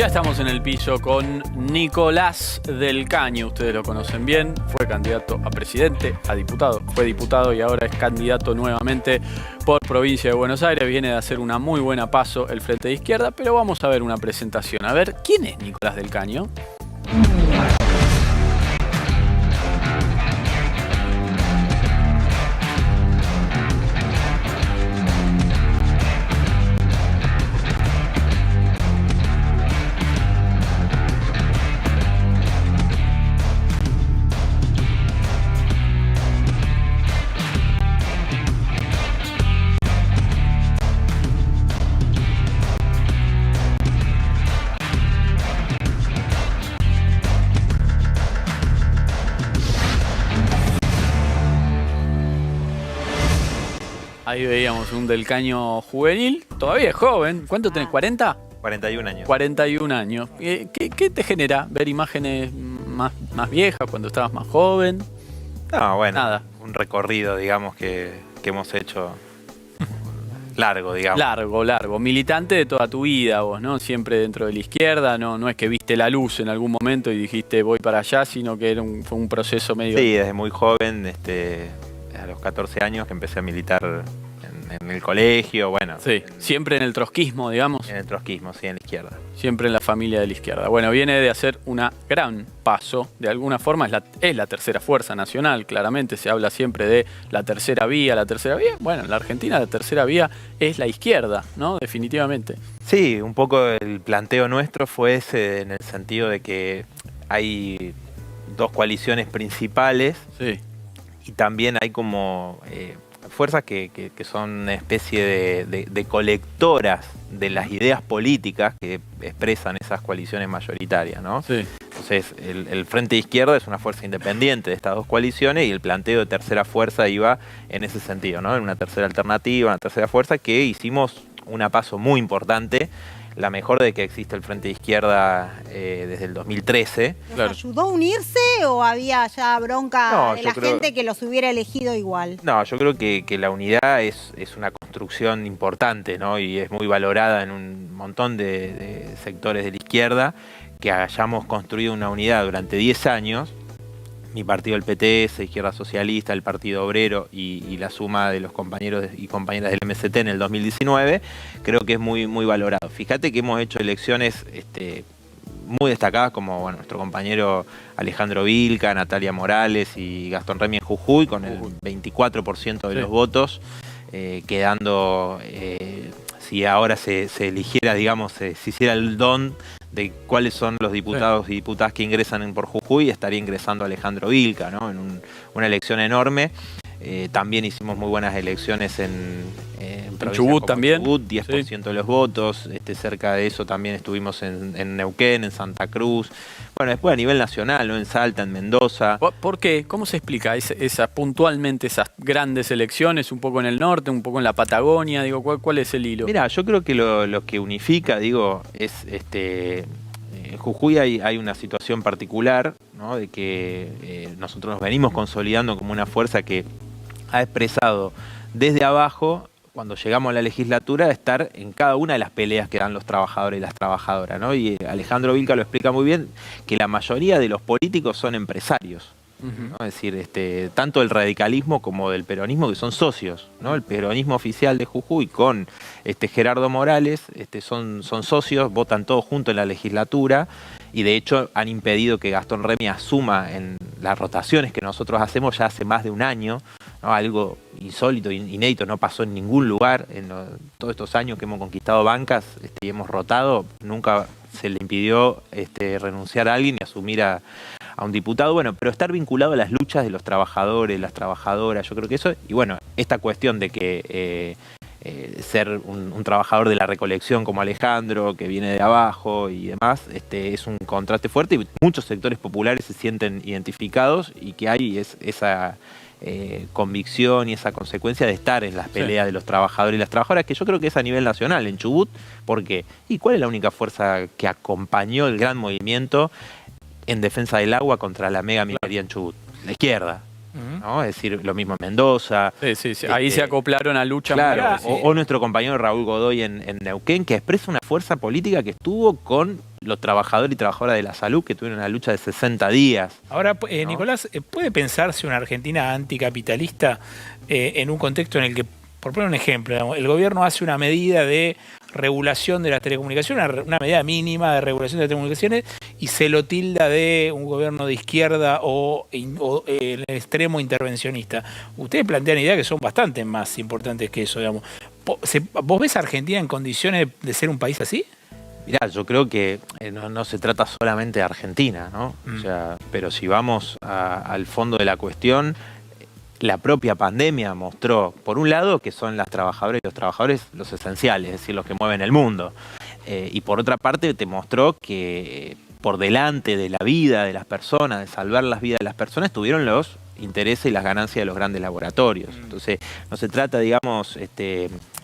Ya estamos en el piso con Nicolás del Caño. Ustedes lo conocen bien. Fue candidato a presidente, a diputado. Fue diputado y ahora es candidato nuevamente por provincia de Buenos Aires. Viene de hacer una muy buena paso el Frente de Izquierda, pero vamos a ver una presentación. A ver, ¿quién es Nicolás del Caño? Ahí veíamos un Del Caño juvenil, todavía es joven. ¿Cuánto tenés? ¿40? 41 años. 41 años. ¿Qué te genera ver imágenes más viejas cuando estabas más joven? No, bueno, nada. Un recorrido, digamos, que hemos hecho largo, digamos. Largo. Militante de toda tu vida vos, ¿no? Siempre dentro de la izquierda, no es que viste la luz en algún momento y dijiste voy para allá, sino que fue un proceso medio... Sí, desde muy joven, a los 14 años que empecé a militar en el colegio, bueno. Sí, siempre en el trotskismo, digamos. En el trotskismo, sí, en la izquierda. Siempre en la familia de la izquierda. Bueno, viene de hacer una gran paso. De alguna forma es la tercera fuerza nacional, claramente. Se habla siempre de la tercera vía, Bueno, en la Argentina la tercera vía es la izquierda, ¿no? Definitivamente. Sí, un poco el planteo nuestro fue ese, en el sentido de que hay dos coaliciones principales. Sí. Y también hay como fuerzas que son una especie de colectoras de las ideas políticas que expresan esas coaliciones mayoritarias, ¿no? Sí. Entonces, el Frente de Izquierda es una fuerza independiente de estas dos coaliciones y el planteo de tercera fuerza iba en ese sentido, ¿no? En una tercera alternativa, una tercera fuerza que hicimos un paso muy importante. La mejor de que existe el Frente de Izquierda desde el 2013. ¿Les ayudó a unirse o había ya bronca de la gente que los hubiera elegido igual? No, yo creo que la unidad es una construcción importante, ¿no? Y es muy valorada en un montón de sectores de la izquierda, que hayamos construido una unidad durante 10 años. Mi partido, el PTS, Izquierda Socialista, el Partido Obrero y la suma de los compañeros y compañeras del MST en el 2019, creo que es muy valorado. Fíjate que hemos hecho elecciones muy destacadas como nuestro compañero Alejandro Vilca, Natalia Morales y Gastón Remy en Jujuy, con el 24% de los votos, quedando, si ahora se eligiera, digamos, se hiciera el don de cuáles son los diputados y diputadas que ingresan por Jujuy, estaría ingresando Alejandro Vilca, ¿no? En una elección enorme. También hicimos muy buenas elecciones en Chubut también. Chubut, 10% de los votos. Cerca de eso también estuvimos en Neuquén, en Santa Cruz. Bueno, después a nivel nacional, ¿no? En Salta, en Mendoza. ¿Por qué? ¿Cómo se explica puntualmente esas grandes elecciones? Un poco en el norte, un poco en la Patagonia. Digo, ¿cuál es el hilo? Mira, yo creo que lo que unifica, digo, es en Jujuy hay una situación particular, ¿no? De que nosotros nos venimos consolidando como una fuerza que ha expresado desde abajo, cuando llegamos a la legislatura, estar en cada una de las peleas que dan los trabajadores y las trabajadoras, ¿no? Y Alejandro Vilca lo explica muy bien, que la mayoría de los políticos son empresarios, ¿no? Es decir, tanto el radicalismo como del peronismo, que son socios, ¿no? El peronismo oficial de Jujuy con Gerardo Morales son socios, votan todos juntos en la legislatura y de hecho han impedido que Gastón Remy asuma en las rotaciones que nosotros hacemos ya hace más de un año, ¿no? Algo insólito, inédito, no pasó en ningún lugar en todos estos años que hemos conquistado bancas y hemos rotado, nunca se le impidió renunciar a alguien y asumir a un diputado, pero estar vinculado a las luchas de los trabajadores, las trabajadoras, yo creo que eso, y bueno, esta cuestión de que ser un trabajador de la recolección como Alejandro, que viene de abajo y demás, es un contraste fuerte y muchos sectores populares se sienten identificados y que hay esa convicción y esa consecuencia de estar en las peleas de los trabajadores y las trabajadoras, que yo creo que es a nivel nacional, en Chubut, porque ¿y cuál es la única fuerza que acompañó el gran movimiento en defensa del agua contra la mega minería en Chubut? La izquierda. ¿no? Es decir, lo mismo en Mendoza. Sí. Ahí se acoplaron a lucha. Claro, o nuestro compañero Raúl Godoy en Neuquén, que expresa una fuerza política que estuvo con los trabajadores y trabajadoras de la salud que tuvieron una lucha de 60 días. Ahora, ¿no? Nicolás, ¿puede pensarse una Argentina anticapitalista en un contexto en el que, por poner un ejemplo, digamos, el gobierno hace una medida de regulación de las telecomunicaciones, una medida mínima de regulación de las telecomunicaciones, y se lo tilda de un gobierno de izquierda o el extremo intervencionista? Ustedes plantean ideas que son bastante más importantes que eso, digamos. ¿Vos ves a Argentina en condiciones de ser un país así? Mirá, yo creo que no se trata solamente de Argentina, ¿no? O sea, pero si vamos al fondo de la cuestión, la propia pandemia mostró, por un lado, que son las trabajadoras y los trabajadores los esenciales, es decir, los que mueven el mundo. Y por otra parte, te mostró que por delante de la vida de las personas, de salvar las vidas de las personas, estuvieron los intereses y las ganancias de los grandes laboratorios. Entonces, no se trata, digamos,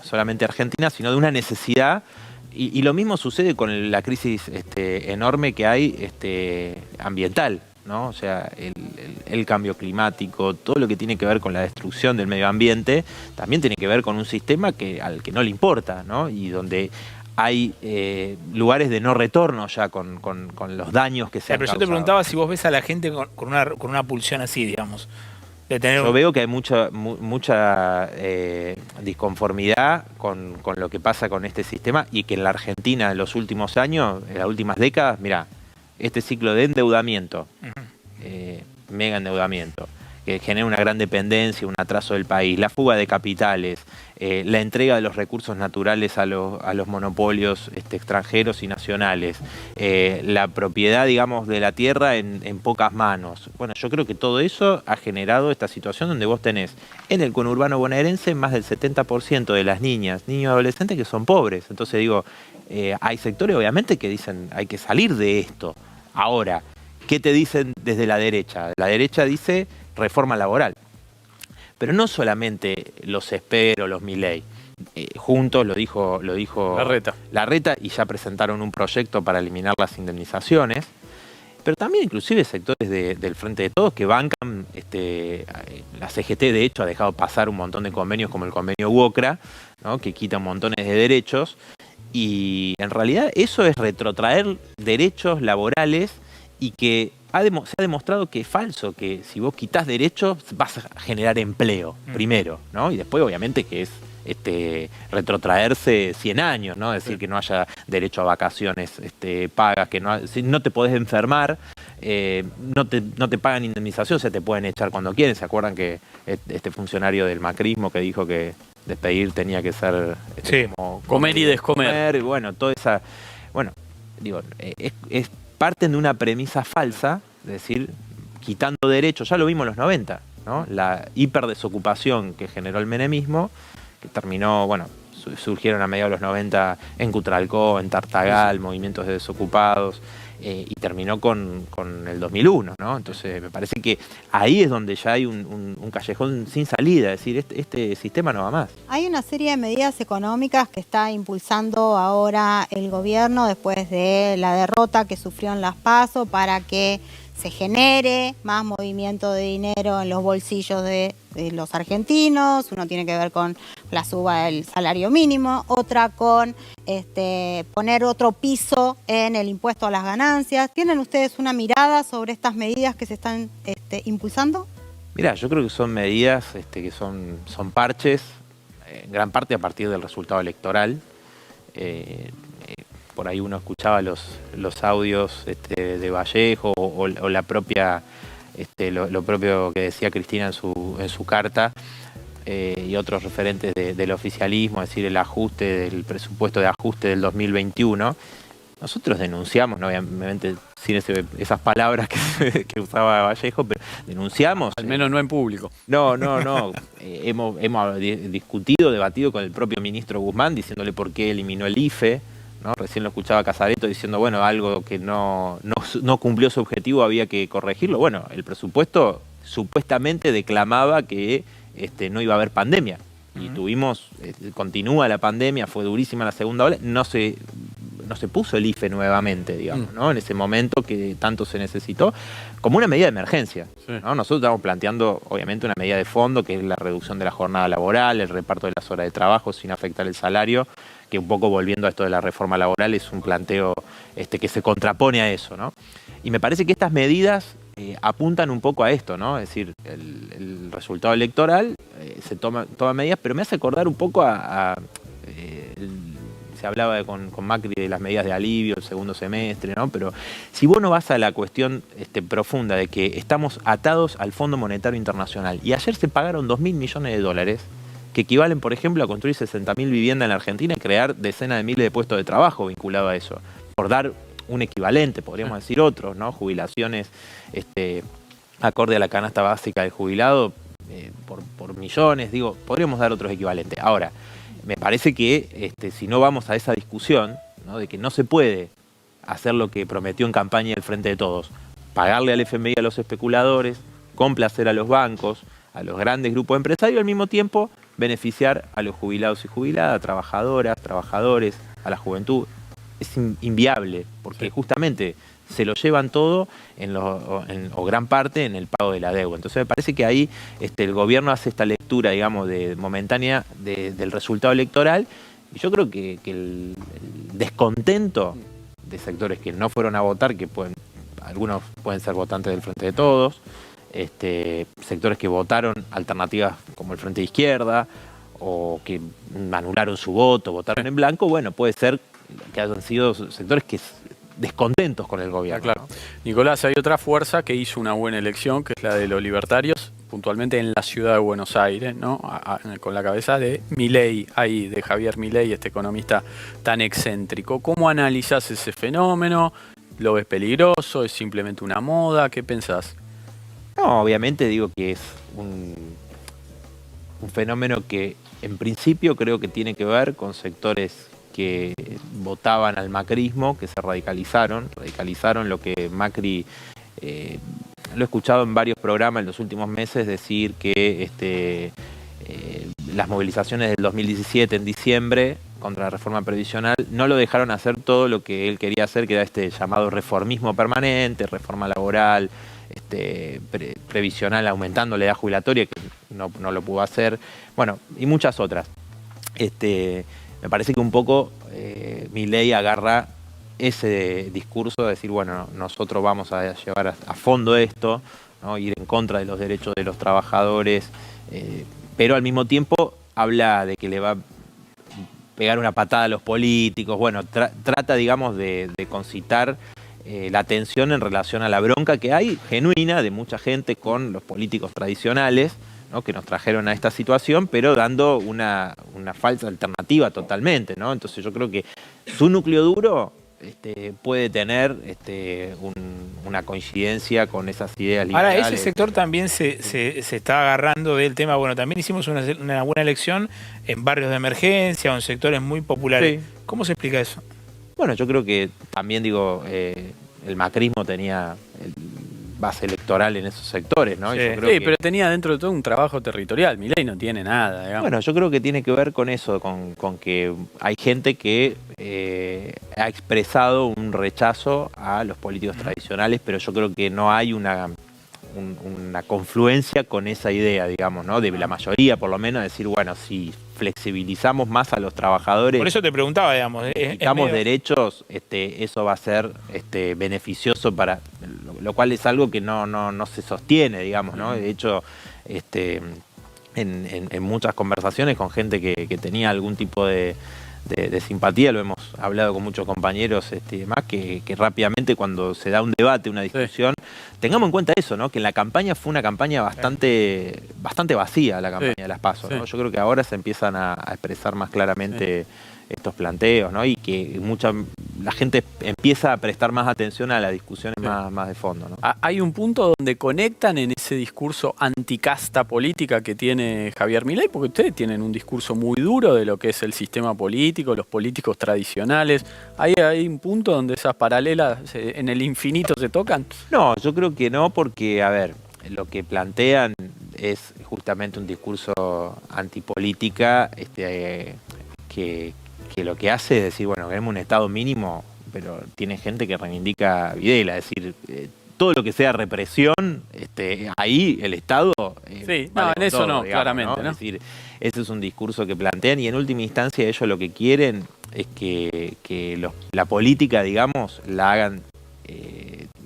solamente de Argentina, sino de una necesidad. Y lo mismo sucede con la crisis enorme que hay ambiental, ¿no? O sea, el cambio climático, todo lo que tiene que ver con la destrucción del medio ambiente, también tiene que ver con un sistema al que no le importa, ¿no? Y donde hay lugares de no retorno ya con los daños que se han Pero causado. yo te preguntaba si vos ves a la gente con una pulsión así, digamos. Yo veo que hay mucha disconformidad con lo que pasa con este sistema, y que en la Argentina en los últimos años, en las últimas décadas, mirá, este ciclo de endeudamiento, mega endeudamiento, que genera una gran dependencia, un atraso del país, la fuga de capitales, la entrega de los recursos naturales a los monopolios extranjeros y nacionales, la propiedad, digamos, de la tierra en pocas manos. Bueno, yo creo que todo eso ha generado esta situación donde vos tenés en el conurbano bonaerense más del 70% de las niños y adolescentes que son pobres. Entonces digo, hay sectores obviamente que dicen hay que salir de esto. Ahora, ¿qué te dicen desde la derecha? La derecha dice reforma laboral. Pero no solamente los Esper o los Milei. Juntos lo dijo Larreta, y ya presentaron un proyecto para eliminar las indemnizaciones. Pero también inclusive sectores del Frente de Todos que bancan, la CGT de hecho ha dejado pasar un montón de convenios como el convenio UOCRA, ¿no? Que quita montones de derechos. Y en realidad eso es retrotraer derechos laborales, y que se ha demostrado que es falso, que si vos quitás derechos vas a generar empleo primero, ¿no? Y después obviamente que es retrotraerse 100 años, ¿no? Es decir, que no haya derecho a vacaciones pagas, que si no te podés enfermar, no te pagan indemnización, se te pueden echar cuando quieren. ¿Se acuerdan que este funcionario del macrismo que dijo que despedir tenía que ser como comer y descomer? Y bueno, toda esa... Bueno, digo, parten de una premisa falsa, es decir, quitando derechos. Ya lo vimos en los 90, ¿no? La hiperdesocupación que generó el menemismo, que terminó, bueno, surgieron a mediados de los 90 en Cutralcó, en Tartagal, movimientos de desocupados, y terminó con el 2001, ¿no? Entonces me parece que ahí es donde ya hay un callejón sin salida, es decir, este sistema no va más. Hay una serie de medidas económicas que está impulsando ahora el gobierno después de la derrota que sufrió en las PASO para que se genere más movimiento de dinero en los bolsillos de los argentinos. Uno tiene que ver con la suba del salario mínimo, otra con poner otro piso en el impuesto a las ganancias. ¿Tienen ustedes una mirada sobre estas medidas que se están impulsando? Mirá, yo creo que son medidas que son parches, en gran parte a partir del resultado electoral. Por ahí uno escuchaba los audios de Vallejo o la propia lo propio que decía Cristina en su carta, y otros referentes del oficialismo, es decir, el ajuste del presupuesto de ajuste del 2021. Nosotros denunciamos, ¿no? Obviamente sin esas palabras que usaba Vallejo, pero denunciamos. Al menos no en público. No. hemos discutido, debatido con el propio ministro Guzmán, diciéndole por qué eliminó el IFE, ¿no? Recién lo escuchaba Casareto diciendo, bueno, algo que no cumplió su objetivo, había que corregirlo. Bueno, el presupuesto supuestamente declamaba que no iba a haber pandemia. Y continúa la pandemia, fue durísima la segunda ola, no se puso el IFE nuevamente, digamos, ¿no? En ese momento que tanto se necesitó, como una medida de emergencia, ¿no? Nosotros estamos planteando, obviamente, una medida de fondo, que es la reducción de la jornada laboral, el reparto de las horas de trabajo sin afectar el salario, que un poco volviendo a esto de la reforma laboral es un planteo que se contrapone a eso, ¿no? Y me parece que estas medidas apuntan un poco a esto, ¿no? Es decir, el resultado electoral se toma medidas, pero me hace acordar un poco se hablaba con Macri de las medidas de alivio, el segundo semestre, ¿no? Pero si vos no vas a la cuestión profunda de que estamos atados al Fondo Monetario Internacional, y ayer se pagaron 2.000 millones de dólares, que equivalen, por ejemplo, a construir 60.000 viviendas en la Argentina y crear decenas de miles de puestos de trabajo vinculados a eso, por dar un equivalente, podríamos decir otros, ¿no? Jubilaciones acorde a la canasta básica del jubilado por millones, digo, podríamos dar otros equivalentes. Ahora, me parece que si no vamos a esa discusión, ¿no? De que no se puede hacer lo que prometió en campaña el Frente de Todos, pagarle al FMI a los especuladores, complacer a los bancos, a los grandes grupos empresarios y al mismo tiempo beneficiar a los jubilados y jubiladas, a trabajadoras, trabajadores, a la juventud. Es inviable, porque justamente se lo llevan todo o gran parte en el pago de la deuda. Entonces me parece que ahí el gobierno hace esta lectura, digamos, momentánea del resultado electoral, y yo creo que el descontento de sectores que no fueron a votar, algunos pueden ser votantes del Frente de Todos, sectores que votaron alternativas como el Frente de Izquierda, o que anularon su voto, votaron en blanco, bueno, puede ser que hayan sido sectores descontentos con el gobierno. Claro. ¿No? Nicolás, hay otra fuerza que hizo una buena elección, que es la de los libertarios, puntualmente en la ciudad de Buenos Aires, ¿no? Con la cabeza de Milei, de Javier Milei, este economista tan excéntrico. ¿Cómo analizás ese fenómeno? ¿Lo ves peligroso? ¿Es simplemente una moda? ¿Qué pensás? No, obviamente digo que es un fenómeno que en principio creo que tiene que ver con sectores que votaban al macrismo, que se radicalizaron lo que Macri, lo he escuchado en varios programas en los últimos meses decir que las movilizaciones del 2017 en diciembre contra la reforma previsional no lo dejaron hacer todo lo que él quería hacer, que era llamado reformismo permanente, reforma laboral, previsional aumentando la edad jubilatoria, que no lo pudo hacer, bueno, y muchas otras. Me parece que un poco Milei agarra ese discurso de decir, bueno, nosotros vamos a llevar a fondo esto, ¿no? Ir en contra de los derechos de los trabajadores, pero al mismo tiempo habla de que le va a pegar una patada a los políticos, bueno, trata, digamos, de concitar la atención en relación a la bronca que hay, genuina, de mucha gente con los políticos tradicionales, ¿no? Que nos trajeron a esta situación, pero dando una falsa alternativa totalmente, ¿no? Entonces yo creo que su núcleo duro puede tener una coincidencia con esas ideas liberales. Ahora, ese sector también se está agarrando del tema, bueno, también hicimos una buena elección en barrios de emergencia o en sectores muy populares. Sí. ¿Cómo se explica eso? Bueno, yo creo que también, el macrismo tenía base electoral en esos sectores, ¿no? Sí, pero tenía dentro de todo un trabajo territorial. Milei no tiene nada, digamos. Bueno, yo creo que tiene que ver con eso, con que hay gente que ha expresado un rechazo a los políticos tradicionales, pero yo creo que no hay una confluencia con esa idea, digamos, ¿no? De la mayoría, por lo menos, decir, bueno, si flexibilizamos más a los trabajadores. Por eso te preguntaba, digamos. Quitamos derechos, eso va a ser beneficioso para. Lo cual es algo que no se sostiene, digamos, ¿no? De hecho, en muchas conversaciones con gente que tenía algún tipo de simpatía, lo hemos hablado con muchos compañeros demás, que rápidamente cuando se da un debate, una discusión, tengamos en cuenta eso, ¿no? Que en la campaña fue una campaña bastante vacía, la campaña de las PASO, ¿no? Yo creo que ahora se empiezan a expresar más claramente estos planteos, ¿no? Y que la gente empieza a prestar más atención a las discusiones más de fondo, ¿no? Hay un punto donde conectan en ese discurso anticasta política que tiene Javier Milei, porque ustedes tienen un discurso muy duro de lo que es el sistema político, los políticos tradicionales. ¿Hay un punto donde esas paralelas en el infinito se tocan? No, yo creo que no, porque, a ver, lo que plantean es justamente un discurso antipolítica, que lo que hace es decir, bueno, queremos un Estado mínimo, pero tiene gente que reivindica Videla, es decir, todo lo que sea represión, ahí el Estado... sí, no, en eso todo, no, digamos, claramente, ¿no? Es decir, ese es un discurso que plantean y en última instancia ellos lo que quieren es que la política, digamos, la hagan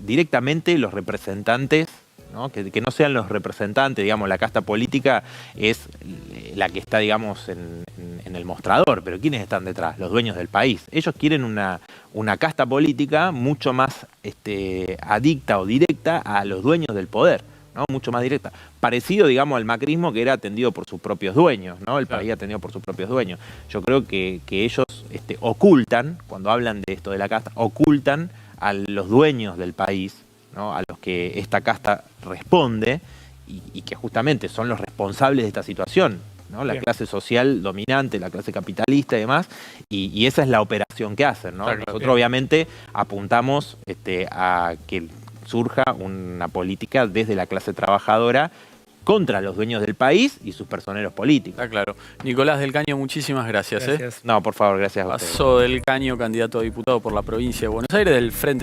directamente los representantes, ¿no? Que no sean los representantes, digamos, la casta política es la que está, digamos, en el mostrador, pero ¿quiénes están detrás? Los dueños del país. Ellos quieren una casta política mucho más adicta o directa a los dueños del poder, ¿no? Mucho más directa. Parecido, digamos, al macrismo, que era atendido por sus propios dueños, ¿no? El país atendido por sus propios dueños. Yo creo que ellos ocultan, cuando hablan de esto de la casta, ocultan a los dueños del país, ¿no? A los que esta casta responde y que justamente son los responsables de esta situación, ¿no? La clase social dominante, la clase capitalista y demás, y esa es la operación que hacen, ¿no? Nosotros obviamente apuntamos a que surja una política desde la clase trabajadora contra los dueños del país y sus personeros políticos. Está claro. Nicolás del Caño, muchísimas gracias. Gracias. No, por favor, gracias a ustedes. Paso del Caño, candidato a diputado por la provincia de Buenos Aires, del Frente